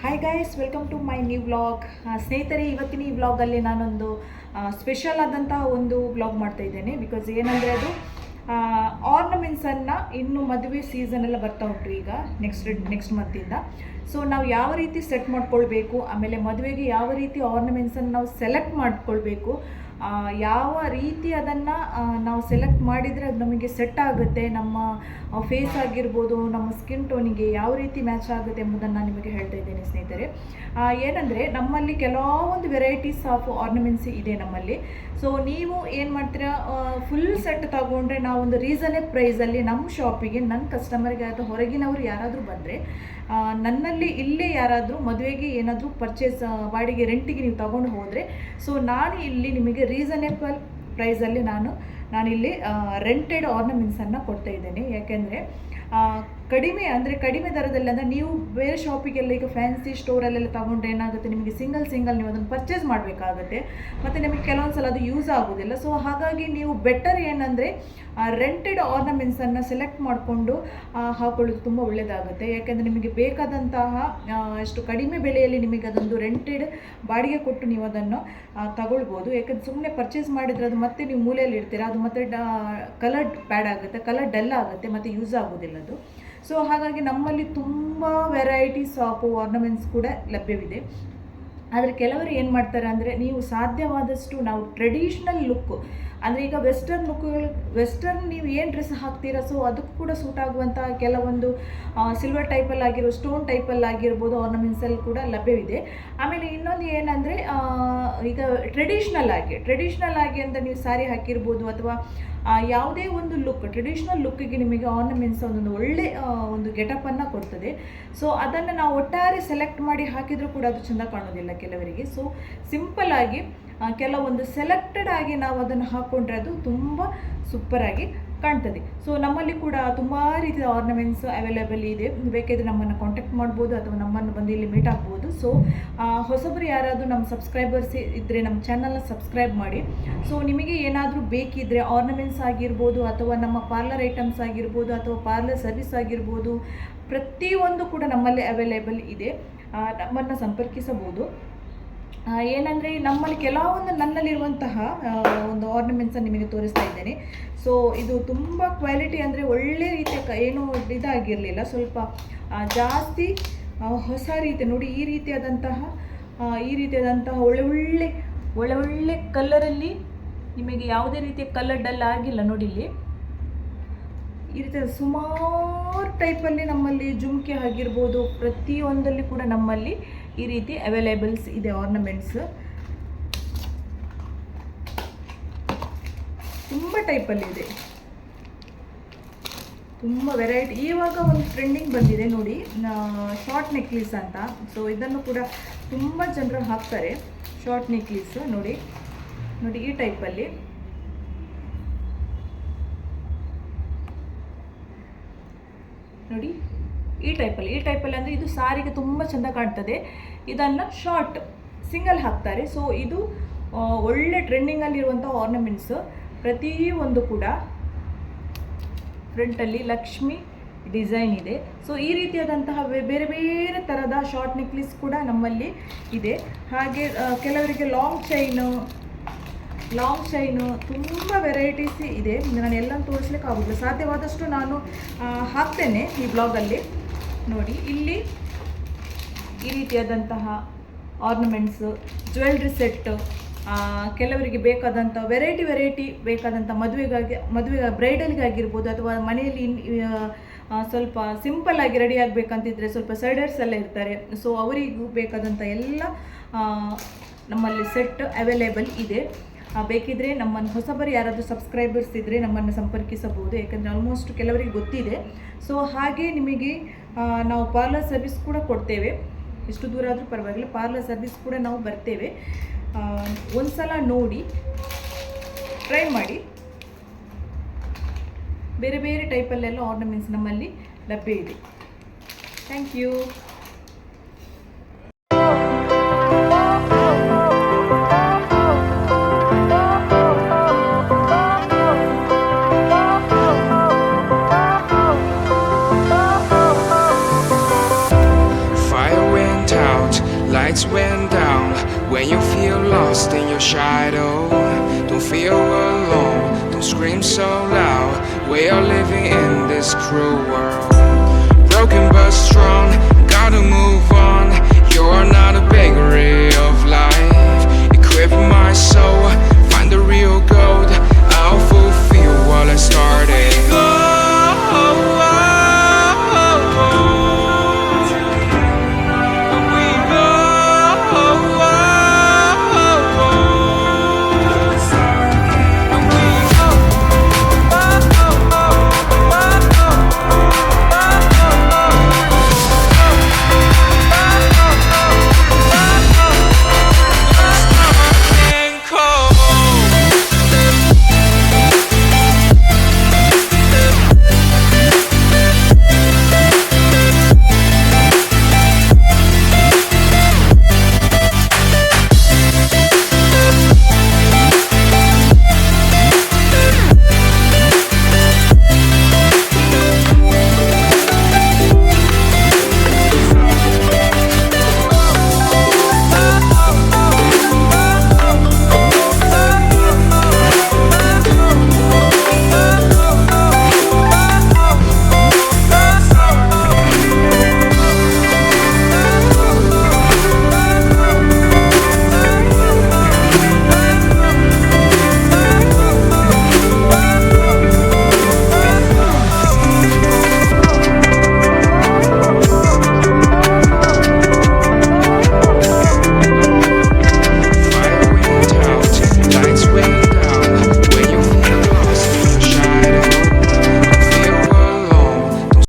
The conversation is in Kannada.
Hi guys, welcome to my new vlog. ಸ್ನೇಹಿತರೆ, ಇವತ್ತಿನ ಈ ವ್ಲಾಗಲ್ಲಿ ನಾನೊಂದು ಸ್ಪೆಷಲ್ ಆದಂತಹ ಒಂದು ವ್ಲಾಗ್ ಮಾಡ್ತಾ ಇದ್ದೇನೆ. ಬಿಕಾಸ್ ಏನಂದರೆ ಅದು ಆರ್ನಮೆಂಟ್ಸನ್ನು ಇನ್ನು ಮದುವೆ ಸೀಸನ್ ಎಲ್ಲ ಬರ್ತಾ ಉಂಟು ಈಗ ನೆಕ್ಸ್ಟ್ ಮಂತಿಂದ. ಸೊ ನಾವು ಯಾವ ರೀತಿ ಸೆಟ್ ಮಾಡ್ಕೊಳ್ಬೇಕು, ಆಮೇಲೆ ಮದುವೆಗೆ ಯಾವ ರೀತಿ ಆರ್ನಮೆಂಟ್ಸನ್ನು ನಾವು ಸೆಲೆಕ್ಟ್ ಮಾಡ್ಕೊಳ್ಬೇಕು, ಯಾವ ರೀತಿ ಅದನ್ನು ನಾವು ಸೆಲೆಕ್ಟ್ ಮಾಡಿದರೆ ಅದು ನಮಗೆ ಸೆಟ್ ಆಗುತ್ತೆ, ನಮ್ಮ ಫೇಸ್ ಆಗಿರ್ಬೋದು, ನಮ್ಮ ಸ್ಕಿನ್ ಟೋನಿಗೆ ಯಾವ ರೀತಿ ಮ್ಯಾಚ್ ಆಗುತ್ತೆ ಎಂಬುದನ್ನು ನಾನು ನಿಮಗೆ ಹೇಳ್ತಾ ಇದ್ದೇನೆ ಸ್ನೇಹಿತರೆ. ಏನಂದರೆ ನಮ್ಮಲ್ಲಿ ಕೆಲವೊಂದು ವೆರೈಟೀಸ್ ಆಫ್ ಆರ್ನಮೆಂಟ್ಸ್ ಇದೆ ನಮ್ಮಲ್ಲಿ. ಸೊ ನೀವು ಏನು ಮಾಡ್ತೀರಾ, ಫುಲ್ ಸೆಟ್ ತಗೊಂಡ್ರೆ ನಾವೊಂದು ರೀಸನೇಬಲ್ ಪ್ರೈಸಲ್ಲಿ ನಮ್ಮ ಶಾಪಿಗೆ, ನನ್ನ ಕಸ್ಟಮರ್ಗೆ ಅಥವಾ ಹೊರಗಿನವರು ಯಾರಾದರೂ ಬಂದರೆ, ನನ್ನಲ್ಲಿ ಇಲ್ಲೇ ಯಾರಾದರೂ ಮದುವೆಗೆ ಏನಾದರೂ ಪರ್ಚೇಸ್ ಬಾಡಿಗೆ ರೆಂಟಿಗೆ ನೀವು ತಗೊಂಡು ಹೋದರೆ, ಸೊ ನಾನು ಇಲ್ಲಿ ನಿಮಗೆ ರೀಸನೇಬಲ್ ಪ್ರೈಸಲ್ಲಿ ನಾನಿಲ್ಲಿ ರೆಂಟೆಡ್ ಆರ್ನಮೆಂಟ್ಸನ್ನು ಕೊಡ್ತಾ ಇದ್ದೇನೆ. ಯಾಕೆಂದರೆ ಕಡಿಮೆ ದರದಲ್ಲಿ, ಅಂದರೆ ನೀವು ಬೇರೆ ಶಾಪಿಗೆಲ್ಲ ಈಗ ಫ್ಯಾನ್ಸಿ ಸ್ಟೋರಲ್ಲೆಲ್ಲ ತೊಗೊಂಡ್ರೆ ಏನಾಗುತ್ತೆ, ನಿಮಗೆ ಸಿಂಗಲ್ ನೀವು ಅದನ್ನು ಪರ್ಚೇಸ್ ಮಾಡಬೇಕಾಗುತ್ತೆ ಮತ್ತು ನಿಮಗೆ ಕೆಲವೊಂದು ಸಲ ಅದು ಯೂಸ್ ಆಗೋದಿಲ್ಲ. ಸೊ ಹಾಗಾಗಿ ನೀವು ಬೆಟರ್ ಏನಂದರೆ ರೆಂಟೆಡ್ ಆರ್ನಮೆಂಟ್ಸನ್ನು ಸೆಲೆಕ್ಟ್ ಮಾಡಿಕೊಂಡು ಹಾಕೊಳ್ಳೋದು ತುಂಬ ಒಳ್ಳೆಯದಾಗುತ್ತೆ. ಯಾಕೆಂದರೆ ನಿಮಗೆ ಬೇಕಾದಂತಹ ಅಷ್ಟು ಕಡಿಮೆ ಬೆಲೆಯಲ್ಲಿ ನಿಮಗೆ ಅದೊಂದು ರೆಂಟೆಡ್ ಬಾಡಿಗೆ ಕೊಟ್ಟು ನೀವು ಅದನ್ನು ತಗೊಳ್ಬೋದು. ಯಾಕೆಂದರೆ ಸುಮ್ಮನೆ ಪರ್ಚೇಸ್ ಮಾಡಿದರೆ ಅದು ಮತ್ತೆ ನೀವು ಮೂಲೆಯಲ್ಲಿ ಇಡ್ತೀರಾ, ಅದು ಮತ್ತೆ ಕಲರ್ ಬ್ಯಾಡ್ ಆಗುತ್ತೆ, ಕಲರ್ ಡಲ್ ಆಗುತ್ತೆ, ಮತ್ತು ಯೂಸ್ ಆಗೋದಿಲ್ಲ ಅದು. ಸೊ ಹಾಗಾಗಿ ನಮ್ಮಲ್ಲಿ ತುಂಬ ವೆರೈಟೀಸ್ ಆಫ್ ಆರ್ನಮೆಂಟ್ಸ್ ಕೂಡ ಲಭ್ಯವಿದೆ. ಆದರೆ ಕೆಲವರು ಏನು ಮಾಡ್ತಾರೆ ಅಂದರೆ, ನೀವು ಸಾಧ್ಯವಾದಷ್ಟು ನಾವು ಟ್ರೆಡಿಷ್ನಲ್ ಲುಕ್ಕು, ಅಂದರೆ ಈಗ ವೆಸ್ಟರ್ನ್ ನೀವು ಏನು ಡ್ರೆಸ್ ಹಾಕ್ತೀರಾ, ಸೊ ಅದಕ್ಕೂ ಕೂಡ ಸೂಟ್ ಆಗುವಂಥ ಕೆಲವೊಂದು ಸಿಲ್ವರ್ ಟೈಪಲ್ಲಾಗಿರೋ, ಸ್ಟೋನ್ ಟೈಪಲ್ಲಾಗಿರ್ಬೋದು ಆರ್ನಮೆಂಟ್ಸಲ್ಲಿ ಕೂಡ ಲಭ್ಯವಿದೆ. ಆಮೇಲೆ ಇನ್ನೊಂದು ಏನಂದರೆ, ಈಗ ಟ್ರೆಡಿಷ್ನಲ್ ಆಗಿ ಅಂದರೆ ನೀವು ಸ್ಯಾರಿ ಹಾಕಿರ್ಬೋದು, ಅಥವಾ ಯಾವುದೇ ಒಂದು ಲುಕ್, ಟ್ರೆಡಿಷ್ನಲ್ ಲುಕ್ಕಿಗೆ ನಿಮಗೆ ಆರ್ನಮೆಂಟ್ಸ್ ಒಂದೊಂದು ಒಳ್ಳೆ ಒಂದು ಗೆಟಪನ್ನು ಕೊಡ್ತದೆ. ಸೊ ಅದನ್ನು ನಾವು ಒಟ್ಟಾರೆ ಸೆಲೆಕ್ಟ್ ಮಾಡಿ ಹಾಕಿದರೂ ಕೂಡ ಅದು ಚೆಂದ ಕಾಣೋದಿಲ್ಲ ಕೆಲವರಿಗೆ. ಸೊ ಸಿಂಪಲ್ಲಾಗಿ ಕೆಲವೊಂದು ಸೆಲೆಕ್ಟೆಡ್ ಆಗಿ ನಾವು ಅದನ್ನು ಹಾಕ್ಕೊಂಡ್ರೆ ಅದು ತುಂಬ ಸೂಪರಾಗಿ ಕಾಣ್ತದೆ. ಸೊ ನಮ್ಮಲ್ಲಿ ಕೂಡ ತುಂಬ ರೀತಿಯ ಆರ್ನಮೆಂಟ್ಸ್ ಅವೈಲೇಬಲ್ ಇದೆ. ಬೇಕಿದ್ರೆ ನಮ್ಮನ್ನು ಕಾಂಟ್ಯಾಕ್ಟ್ ಮಾಡ್ಬೋದು, ಅಥವಾ ನಮ್ಮನ್ನು ಬಂದು ಇಲ್ಲಿ ಮೀಟ್ ಆಗ್ಬೋದು. ಸೊ ಹೊಸಬರು ಯಾರಾದರೂ ನಮ್ಮ ಸಬ್ಸ್ಕ್ರೈಬರ್ಸ್ ಇದ್ದರೆ ನಮ್ಮ ಚಾನಲ್ನ ಸಬ್ಸ್ಕ್ರೈಬ್ ಮಾಡಿ. ಸೊ ನಿಮಗೆ ಏನಾದರೂ ಬೇಕಿದ್ದರೆ ಆರ್ನಮೆಂಟ್ಸ್ ಆಗಿರ್ಬೋದು, ಅಥವಾ ನಮ್ಮ ಪಾರ್ಲರ್ ಐಟಮ್ಸ್ ಆಗಿರ್ಬೋದು, ಅಥವಾ ಪಾರ್ಲರ್ ಸರ್ವಿಸ್ ಆಗಿರ್ಬೋದು, ಪ್ರತಿಯೊಂದು ಕೂಡ ನಮ್ಮಲ್ಲಿ ಅವೈಲೇಬಲ್ ಇದೆ. ನಮ್ಮನ್ನು ಸಂಪರ್ಕಿಸಬಹುದು. ಏನಂದರೆ ನಮ್ಮಲ್ಲಿ ಕೆಲವೊಂದು ನನ್ನಲ್ಲಿರುವಂತಹ ಒಂದು ಆರ್ನಮೆಂಟ್ಸನ್ನು ನಿಮಗೆ ತೋರಿಸ್ತಾ ಇದ್ದೇನೆ. ಸೊ ಇದು ತುಂಬ ಕ್ವಾಲಿಟಿ, ಅಂದರೆ ಒಳ್ಳೆ ರೀತಿಯ ಏನೂ ಇದಾಗಿರಲಿಲ್ಲ, ಸ್ವಲ್ಪ ಜಾಸ್ತಿ ಹೊಸ ರೀತಿ ನೋಡಿ. ಈ ರೀತಿಯಾದಂತಹ ಒಳ್ಳೆ ಕಲರಲ್ಲಿ ನಿಮಗೆ ಯಾವುದೇ ರೀತಿಯ ಕಲರ್ ಡಲ್ ಆಗಿಲ್ಲ ನೋಡಿ. ಇಲ್ಲಿ ಈ ರೀತಿಯ ಸುಮಾರು ಟೈಪಲ್ಲಿ ನಮ್ಮಲ್ಲಿ ಜುಮ್ಕೆ ಆಗಿರ್ಬೋದು, ಪ್ರತಿಯೊಂದಲ್ಲಿ ಕೂಡ ನಮ್ಮಲ್ಲಿ ಈ ರೀತಿ ಅವೈಲೇಬಲ್ಸ್ ಇದೆ ಆರ್ನಮೆಂಟ್ಸ್. ತುಂಬ ಟೈಪಲ್ಲಿದೆ, ತುಂಬ ವೆರೈಟಿ. ಇವಾಗ ಒಂದು ಟ್ರೆಂಡಿಂಗ್ ಬಂದಿದೆ ನೋಡಿ, ಶಾರ್ಟ್ ನೆಕ್ಲೇಸ್ ಅಂತ. ಸೊ ಇದನ್ನು ಕೂಡ ತುಂಬ ಜನರು ಹಾಕ್ತಾರೆ, ಶಾರ್ಟ್ ನೆಕ್ಲೇಸ್ ನೋಡಿ ಈ ಟೈಪಲ್ಲಿ. ನೋಡಿ ಈ ಟೈಪಲ್ಲಿ ಅಂದರೆ ಇದು ಸಾರಿಗೆ ತುಂಬ ಚೆಂದ ಕಾಣ್ತದೆ. ಇದನ್ನು ಶಾರ್ಟ್ ಸಿಂಗಲ್ ಹಾಕ್ತಾರೆ. ಸೊ ಇದು ಒಳ್ಳೆ ಟ್ರೆಂಡಿಂಗಲ್ಲಿರುವಂಥ ಆರ್ನಮೆಂಟ್ಸ್. ಪ್ರತಿಯೊಂದು ಕೂಡ ಫ್ರಂಟಲ್ಲಿ ಲಕ್ಷ್ಮಿ ಡಿಸೈನ್ ಇದೆ. ಸೊ ಈ ರೀತಿಯಾದಂತಹ ಬೇರೆ ಬೇರೆ ಥರದ ಶಾರ್ಟ್ ನೆಕ್ಲೆಸ್ ಕೂಡ ನಮ್ಮಲ್ಲಿ ಇದೆ. ಹಾಗೆ ಕೆಲವರಿಗೆ ಲಾಂಗ್ ಚೈನು ತುಂಬ ವೆರೈಟೀಸ್ ಇದೆ. ನಾನು ಎಲ್ಲ ತೋರಿಸ್ಲಿಕ್ಕೆ ಆಗೋದಿಲ್ಲ, ಸಾಧ್ಯವಾದಷ್ಟು ನಾನು ಹಾಕ್ತೇನೆ ಈ ಬ್ಲಾಗಲ್ಲಿ. ನೋಡಿ ಇಲ್ಲಿ ಈ ರೀತಿಯಾದಂತಹ ಆರ್ನಮೆಂಟ್ಸು, ಜ್ಯುವೆಲ್ರಿ ಸೆಟ್, ಕೆಲವರಿಗೆ ಬೇಕಾದಂಥ ವೆರೈಟಿ ಬೇಕಾದಂಥ ಮದುವೆಗೆ ಬ್ರೈಡಲ್ಗಾಗಿರ್ಬೋದು, ಅಥವಾ ಮನೆಯಲ್ಲಿ ಸ್ವಲ್ಪ ಸಿಂಪಲ್ಲಾಗಿ ರೆಡಿ ಆಗಬೇಕಂತಿದ್ರೆ ಸ್ವಲ್ಪ ಸೈಡರ್ಸ್ ಎಲ್ಲ ಇರ್ತಾರೆ. ಸೊ ಅವರಿಗೂ ಬೇಕಾದಂಥ ಎಲ್ಲ ನಮ್ಮಲ್ಲಿ ಸೆಟ್ ಅವೈಲೇಬಲ್ ಇದೆ. ಬೇಕಿದ್ರೆ ನಮ್ಮನ್ನು ಹೊಸಬರು ಯಾರಾದರೂ ಸಬ್ಸ್ಕ್ರೈಬರ್ಸ್ ಇದ್ದರೆ ನಮ್ಮನ್ನು ಸಂಪರ್ಕಿಸಬಹುದು. ಯಾಕಂದರೆ ಆಲ್ಮೋಸ್ಟ್ ಕೆಲವರಿಗೆ ಗೊತ್ತಿದೆ. ಸೊ ಹಾಗೆ ನಿಮಗೆ ನಾವು ಪಾರ್ಲರ್ ಸರ್ವಿಸ್ ಕೂಡ ಕೊಡ್ತೇವೆ. ಎಷ್ಟು ದೂರ ಆದರೂ ಪರವಾಗಿಲ್ಲ, ಪಾರ್ಲರ್ ಸರ್ವಿಸ್ ಕೂಡ ನಾವು ಬರ್ತೇವೆ. ಒಂದು ಸಲ ನೋಡಿ, ಟ್ರೈ ಮಾಡಿ. ಬೇರೆ ಬೇರೆ ಟೈಪಲ್ಲೆಲ್ಲ ಆರ್ನಮೆಂಟ್ಸ್ ನಮ್ಮಲ್ಲಿ ಲಭ್ಯ ಇದೆ. Thank you. Fire went out lights went down, when you feel lost in your shadow, don't feel alone, don't scream so loud. We are living in this cruel world, broken but strong, gotta move